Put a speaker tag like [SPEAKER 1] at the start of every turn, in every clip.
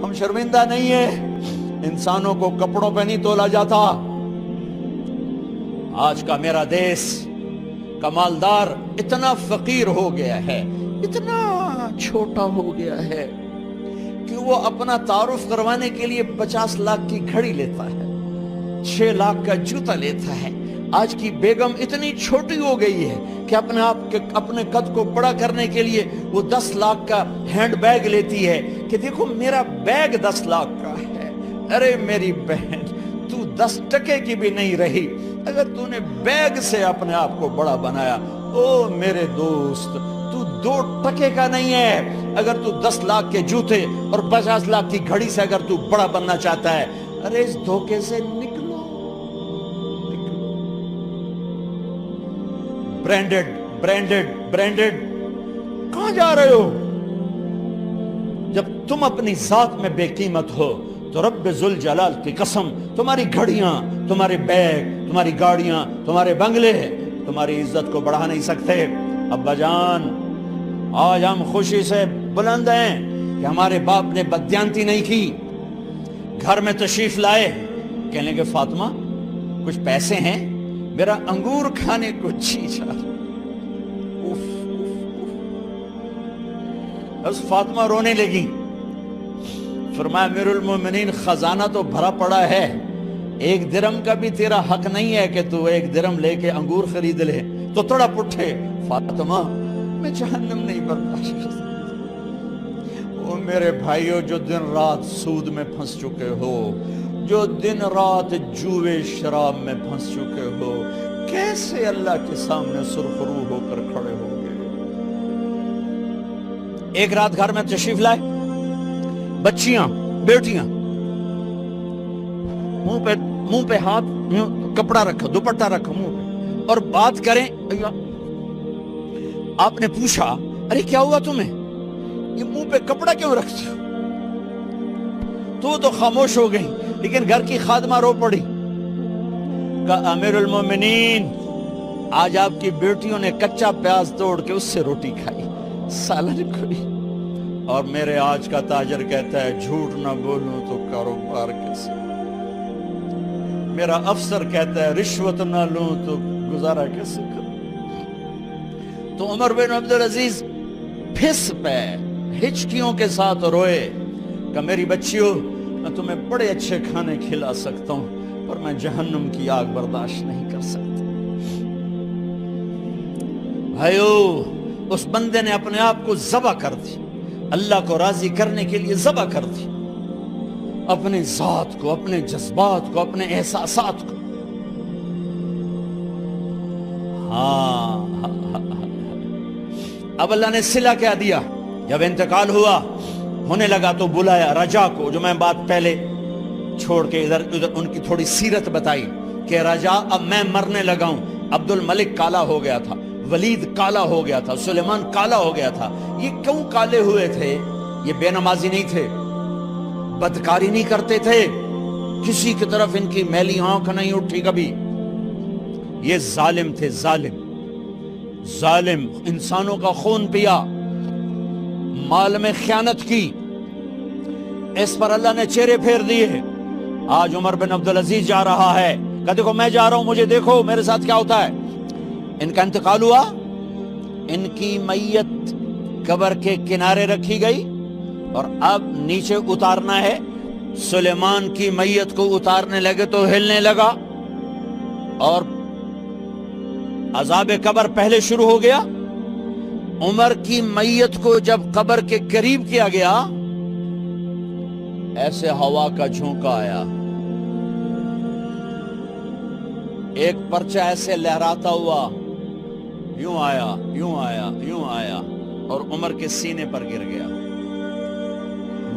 [SPEAKER 1] ہم شرمندہ نہیں ہیں، انسانوں کو کپڑوں پہ نہیں تولا جاتا۔ آج کا میرا دیس کا مالدار اتنا فقیر ہو گیا ہے، اتنا چھوٹا ہو گیا ہے کہ وہ اپنا تعارف کروانے کے لیے 50 لاکھ کی گھڑی لیتا ہے، 6 لاکھ کا جوتا لیتا ہے۔ آج کی بیگم اتنی چھوٹی ہو گئی ہے کہ اپنے قد کو بڑا کرنے کے لیے وہ 10 لاکھ کا ہینڈ بیگ لیتی ہے کہ دیکھو میرا بیگ 10 لاکھ کا ہے۔ ارے میری بہن، تو 10 ٹکے کی بھی نہیں رہی اگر تو نے بیگ سے اپنے آپ کو بڑا بنایا۔ او میرے دوست، تو 2 ٹکے کا نہیں ہے اگر تو 10 لاکھ کے جوتے اور 50 لاکھ کی گھڑی سے اگر تو بڑا بننا چاہتا ہے۔ ارے اس دھوکے سے نکلو۔ برینڈڈ برینڈڈ برینڈڈ، کہاں جا رہے ہو؟ جب تم اپنی ذات میں بے قیمت ہو تو رب ذوالجلال کی قسم، تمہاری گھڑیاں، تمہارے بیگ، تمہاری گاڑیاں، تمہارے بنگلے تمہاری عزت کو بڑھا نہیں سکتے۔ ابا جان، آج ہم خوشی سے بلند ہیں کہ ہمارے باپ نے بددیانتی نہیں کی۔ گھر میں تشریف لائے، کہنے لگے فاطمہ کچھ پیسے ہیں؟ میرا انگور کھانے کو جی چاہ۔ بس فاطمہ رونے لگی۔ فرمایا امیر المومنین، خزانہ تو بھرا پڑا ہے، 1 درہم کا بھی تیرا حق نہیں ہے کہ تو 1 درہم لے کے انگور خرید لے۔ تو تڑپ اٹھے، فاطمہ میں جہنم نہیں برداشت کر سکتا۔ او میرے بھائیو، جو دن رات سود میں پھنس چکے ہو، جو دن رات جوے شراب میں پھنس چکے ہو، کیسے اللہ کے سامنے سرخرو ہو کر کھڑے ہو گے؟ ایک رات گھر میں تشریف لائے، بچیاں، بیٹیاں، منہ پہ ہاتھ، کپڑا رکھا، دوپٹہ رکھا منہ پہ، اور بات کریں۔ آپ نے پوچھا ارے کیا ہوا تمہیں، یہ منہ پہ کپڑا کیوں رکھتی ہو؟ تو خاموش ہو گئی، لیکن گھر کی خادمہ رو پڑی۔ کہا امیر المومنین، آج آپ کی بیٹیوں نے کچا پیاز توڑ کے اس سے روٹی کھائی، سالن کھائی، اور میرے آج کا تاجر کہتا ہے جھوٹ نہ بولوں تو کاروبار کیسے؟ میرا افسر کہتا ہے رشوت نہ لوں تو گزارا کیسے کروں؟ تو عمر بن عبدالعزیز پھس پہ ہچکیوں کے ساتھ روئے کہ میری بچیوں، میں تمہیں بڑے اچھے کھانے کھلا سکتا ہوں پر میں جہنم کی آگ برداشت نہیں کر سکتا۔ بھائیو، اس بندے نے اپنے آپ کو ذبح کر دی، اللہ کو راضی کرنے کے لیے ذبح کر دی، اپنے ذات کو، اپنے جذبات کو، اپنے احساسات کو۔ اب اللہ نے صلہ کیا دیا؟ جب انتقال ہوا، ہونے لگا تو بلایا رجا کو، جو میں بات پہلے چھوڑ کے ادھر ان کی تھوڑی سیرت بتائی کہ رجا اب میں مرنے لگا ہوں۔ عبد الملک کالا ہو گیا تھا، ولید کالا ہو گیا تھا، سلیمان کالا ہو گیا تھا۔ یہ کیوں کالے ہوئے تھے؟ یہ بے نمازی نہیں تھے، بدکاری نہیں کرتے تھے، کسی کی طرف ان کی میلی آنکھ نہیں اٹھی کبھی۔ یہ ظالم تھے، ظالم، انسانوں کا خون پیا، مال میں خیانت کی، اس پر اللہ نے چہرے پھیر دیے۔ آج عمر بن عبدالعزیز جا رہا ہے کہ دیکھو میں جا رہا ہوں، مجھے دیکھو میرے ساتھ کیا ہوتا ہے۔ ان کا انتقال ہوا، ان کی میت قبر کے کنارے رکھی گئی اور اب نیچے اتارنا ہے۔ سلیمان کی میت کو اتارنے لگے تو ہلنے لگا اور عذاب قبر پہلے شروع ہو گیا۔ عمر کی میت کو جب قبر کے قریب کیا گیا، ایسے ہوا کا جھونکا آیا، ایک پرچہ ایسے لہراتا ہوا یوں آیا، یوں آیا، یوں آیا اور عمر کے سینے پر گر گیا۔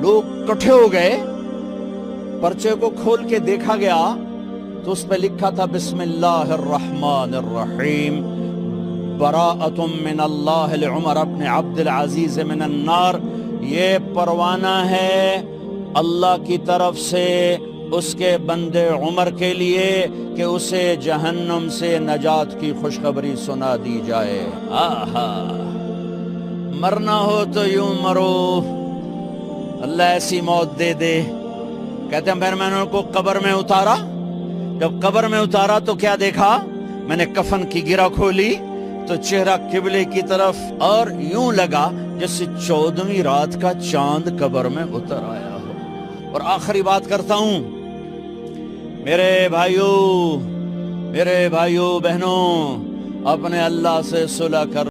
[SPEAKER 1] لوگ کٹھے ہو گئے، پرچے کو کھول کے دیکھا گیا تو اس پہ لکھا تھا بسم اللہ الرحمن الرحیم، براءۃ من اللہ لعمر ابن عبد العزیز من النار۔ یہ پروانہ ہے اللہ کی طرف سے اس کے بندے عمر کے لیے کہ اسے جہنم سے نجات کی خوشخبری سنا دی جائے۔ آہا، مرنا ہو تو یوں مرو، اللہ ایسی موت دے دے. کہتے ہیں پھر میں نے ان کو قبر میں اتارا. جب قبر میں اتارا تو کیا دیکھا؟ میں نے کفن کی گرہ کھولی تو چہرہ قبلے کی طرف، اور یوں لگا جیسے 14ویں رات کا چاند قبر میں اتر آیا ہو. اور آخری بات کرتا ہوں، میرے بھائیوں بہنوں، اپنے اللہ سے صلح کر